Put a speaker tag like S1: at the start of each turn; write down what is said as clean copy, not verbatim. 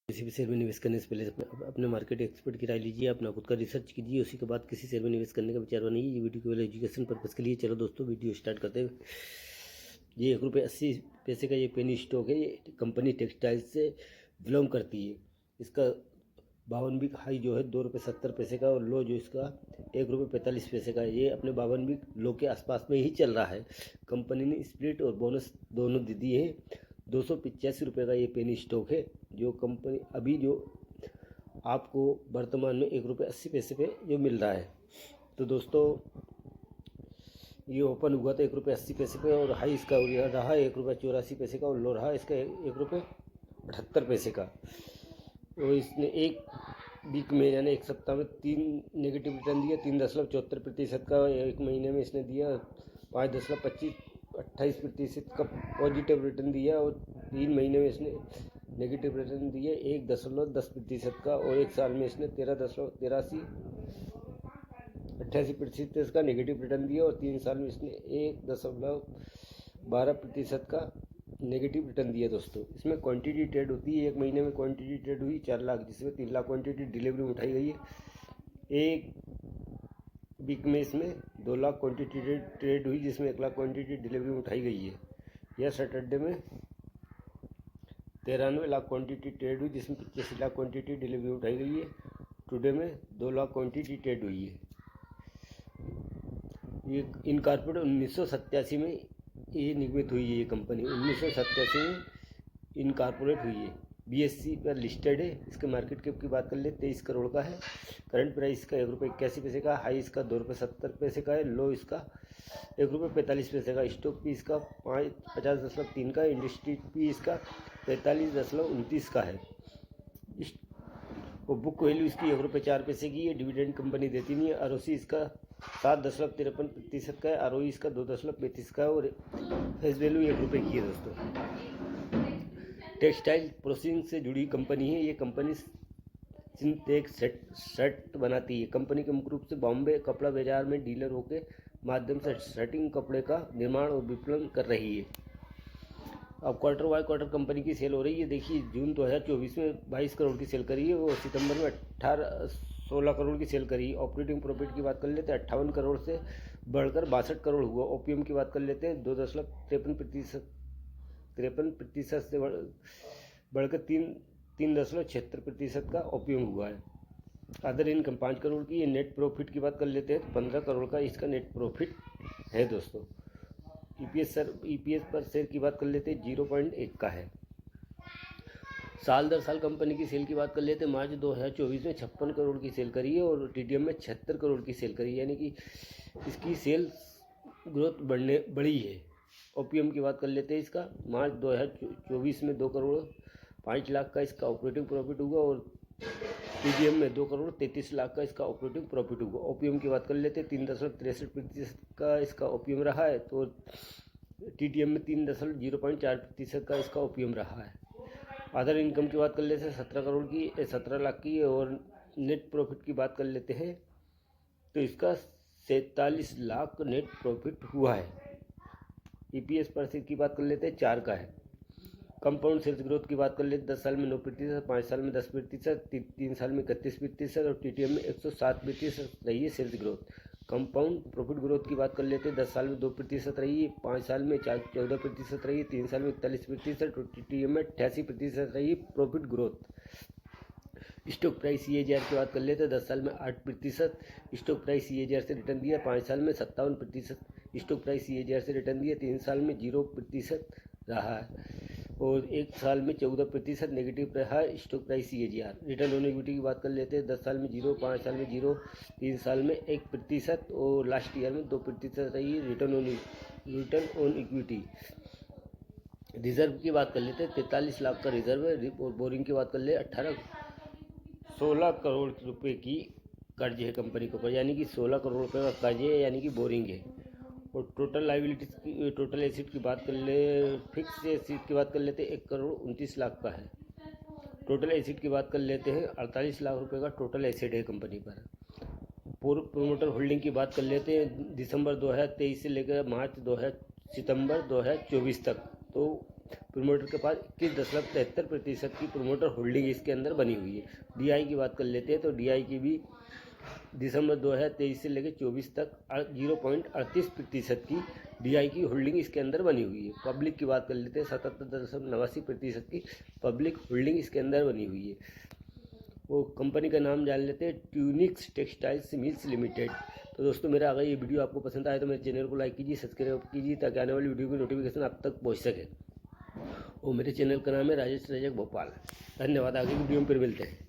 S1: किसी भी शेयर में निवेश करने से पहले अपने मार्केट एक्सपर्ट की राय लीजिए, अपना खुद का रिसर्च कीजिए, उसी के बाद किसी शेयर में निवेश करने का विचार बनाइए। ये वीडियो केवल एजुकेशन पर्पज़ के लिए। चलो दोस्तों, वीडियो स्टार्ट करते हैं। ये ₹1.80 का ये पेनी स्टॉक है। ये कंपनी टेक्सटाइल से बिलोंग करती है। इसका 52 वीक हाई जो है ₹2.70 का, और लो जो इसका ₹1.45 का है। ये अपने 52 वीक लो के आसपास में ही चल रहा है। कंपनी ने स्प्लिट और बोनस दोनों दे दिए हैं। ₹285 का ये पेनी स्टॉक है, जो कंपनी अभी जो आपको वर्तमान में ₹1.80 पे जो मिल रहा है। तो दोस्तों, ये ओपन हुआ था ₹1.80 पे, और हाई इसका रहा ₹1.84 का, और लो रहा इसका ₹1.78 का। और इसने एक वीक में यानी एक सप्ताह में 3 नेगेटिव रिटर्न दिया। 3.74% का एक महीने में इसने दिया। 5.28% का पॉजिटिव रिटर्न दिया, और 3 महीने में इसने नेगेटिव रिटर्न दिए 1.10% का, और एक साल में इसने 13.88% का नेगेटिव रिटर्न दिया, और 3 साल में इसने 1.12% का नेगेटिव रिटर्न दिया। दोस्तों, इसमें क्वांटिटी ट्रेड होती है। एक महीने में क्वांटिटी ट्रेड हुई 4 लाख, जिसमें 3 लाख क्वांटिटी डिलीवरी में उठाई गई है। एक वीक में इसमें 2 लाख क्वांटिटी ट्रेड हुई, जिसमें 1 लाख क्वांटिटी डिलीवरी में उठाई गई है। यह सैटरडे में 93 लाख क्वांटिटी ट्रेड हुई, जिसमें 85 लाख क्वांटिटी डिलीवरी में उठाई गई है। टुडे में 2 लाख क्वांटिटी ट्रेड हुई है। ये इनकॉर्पोरेट 1987 में ये निर्मित हुई है। ये कंपनी 1987 में इनकॉर्पोरेट हुई है। BSE पर लिस्टेड है। इसके मार्केट कैप की बात कर ले 23 करोड़ का है। करंट प्राइस का ₹1.81 का, हाई इसका ₹2.70 का है, लो इसका ₹1.45 का। स्टॉक पी इसका 50.3 का, इंडस्ट्री पी इसका 45.29 का है। वो बुक वैल्यू इसकी ₹1.04 की है। डिविडेंड कंपनी देती नहीं है। ROC इसका 7.53% का है। ROE इसका 2.35 का है, और फेस वैल्यू ₹1 की है। दोस्तों, टेक्सटाइल प्रोसेसिंग से जुड़ी कंपनी है। ये कंपनी सिंथेटिक शर्ट बनाती है। कंपनी के मुख्य रूप से बॉम्बे कपड़ा बाजार में डीलरों के माध्यम से शर्टिंग कपड़े का निर्माण और विपणन कर रही है। अब क्वार्टर बाय क्वार्टर कंपनी की सेल हो रही है। देखिए, जून 2024 में 22 करोड़ की सेल करी है, और सितंबर में 16 करोड़ की सेल करी है। ऑपरेटिंग प्रॉफिट की बात कर लेते हैं, 58 करोड़ से बढ़कर 62 करोड़ हुआ। ओपीएम की बात कर लेते हैं, 2.53% से बढ़कर 3.76% का ओपीएम हुआ है। अदर इनकम 5 करोड़ की। ये नेट प्रॉफिट की बात कर लेते हैं, तो 15 करोड़ का इसका नेट प्रॉफिट है। दोस्तों, ईपीएस पर शेयर की बात कर लेते हैं, 0.1 का है। साल दर साल कंपनी की सेल की बात कर लेते हैं। मार्च 2024 में 56 करोड़ की सेल करी है, और टीडीएम में 76 करोड़ की सेल करी है, यानी कि इसकी सेल ग्रोथ बढ़ी है। ओपीएम की बात कर लेते हैं। इसका मार्च 2024 में 2 करोड़ 5 लाख का इसका ऑपरेटिंग प्रॉफिट हुआ, और टीडीएम में 2 करोड़ 33 लाख का इसका ऑपरेटिंग प्रॉफिट हुआ। ओपीएम की बात कर लेते हैं, 3.63% का इसका ओपीएम रहा है, तो टीडीएम में 3.04% का इसका ओपीएम रहा है। अदर इनकम की बात कर लेते हैं, 17 लाख की, और नेट प्रॉफिट की बात कर लेते हैं, तो इसका 47 लाख नेट प्रॉफिट हुआ है। ईपीएस पर शेयर की बात कर लेते हैं, 4 का है। कंपाउंड सेल्स ग्रोथ की बात कर लेते हैं, 10 साल में 9%, 5 साल में 10%, 3 साल में 31%, और टीटीएम में 107% रही है sales growth. Compound profit growth की बात कर लेते हैं, 10 साल में 2% रही है, 5 साल में 14% रही है, 3 साल में 41%, और टीटीएम में 88% रही है profit growth. Stock price CAGR की बात कर लेते हैं, 10 साल में 8% स्टॉक प्राइस CAGR से रिटर्न दिया, 5 साल में 57% स्टॉक प्राइस CAGR से रिटर्न दिया, 3 साल में 0% रहा है, और 1 साल में 14% नेगेटिव रहा है stock price CAGR। Return on equity की बात कर लेते हैं, 10 साल में 0, 5 साल में 0, 3 साल में 1%, और लास्ट ईयर में 2% रही है रिटर्न ऑन इक्विटी। रिजर्व की बात कर लेते हैं, 43 लाख का रिजर्व है, और बोरिंग की बात कर ले 16 करोड़ रुपए की कर्ज है कंपनी के ऊपर, यानी कि 16 करोड़ रुपए का कर्ज है, यानी कि बोरिंग है। और टोटल लाइबिलिटीज की, टोटल एसिड की बात कर ले, फिक्स एसिड की बात कर लेते हैं, 1 करोड़ 29 लाख का है। टोटल एसिड की बात कर लेते हैं, 48 लाख रुपए का टोटल एसिड है कंपनी पर। पूर्व प्रोमोटर होल्डिंग की बात कर लेते हैं, दिसंबर 2023 से लेकर सितंबर 2024 तक, तो प्रमोटर के पास 21.73% की प्रमोटर होल्डिंग इसके अंदर बनी हुई है। DI की बात कर लेते हैं तो DI की भी दिसंबर 2023 से लेकर 24 तक 0.38% की DI की होल्डिंग इसके अंदर बनी हुई है। पब्लिक की बात कर लेते हैं 77.89% की पब्लिक होल्डिंग इसके अंदर बनी हुई है। वो कंपनी का नाम जान लेते हैं, ट्यूनिक्स टेक्सटाइल्स मिल्स लिमिटेड। तो दोस्तों मेरा अगर ये वीडियो आपको पसंद आए तो मेरे चैनल को लाइक कीजिए, सब्सक्राइब कीजिए ताकि आने वाली वीडियो की नोटिफिकेशन आप तक पहुँच सके। और मेरे चैनल का नाम है राजेश रजक भोपाल। धन्यवाद। आगे की वीडियो में फिर मिलते हैं।